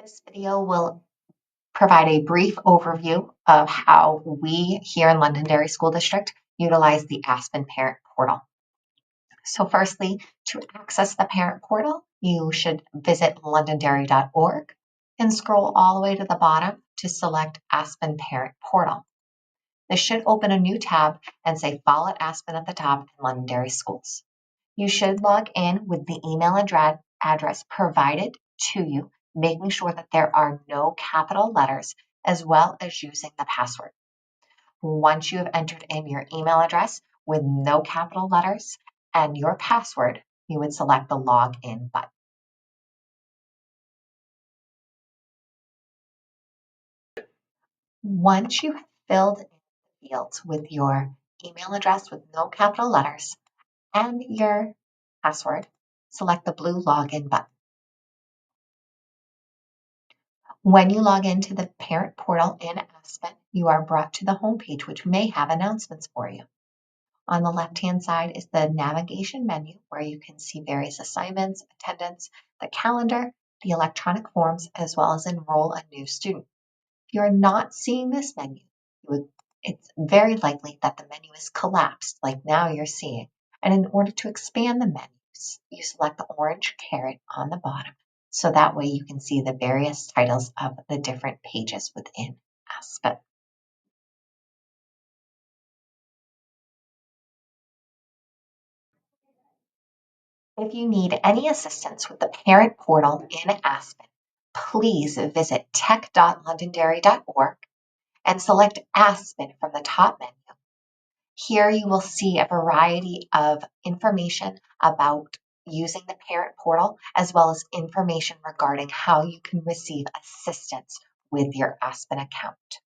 This video will provide a brief overview of how we here in Londonderry School District utilize the Aspen Parent Portal. So firstly, to access the Parent Portal, you should visit londonderry.org and scroll all the way to the bottom to select Aspen Parent Portal. This should open a new tab and say Fall at Aspen at the top in Londonderry Schools. You should log in with the email address provided to you, making sure that there are no capital letters, as well as using the password. Once you have entered in your email address with no capital letters and your password, you would select the Login button. Once you have filled in the fields with your email address with no capital letters and your password, select the blue Login button. When you log into the parent portal in Aspen, you are brought to the homepage, which may have announcements for you. On the left-hand side is the navigation menu where you can see various assignments, attendance, the calendar, the electronic forms, as well as enroll a new student. If you're not seeing this menu, it's very likely that the menu is collapsed like now you're seeing. And in order to expand the menus, you select the orange caret on the bottom. So that way you can see the various titles of the different pages within Aspen. If you need any assistance with the parent portal in Aspen, please visit tech.londonderry.org and select Aspen from the top menu. Here you will see a variety of information about using the parent portal, as well as information regarding how you can receive assistance with your Aspen account.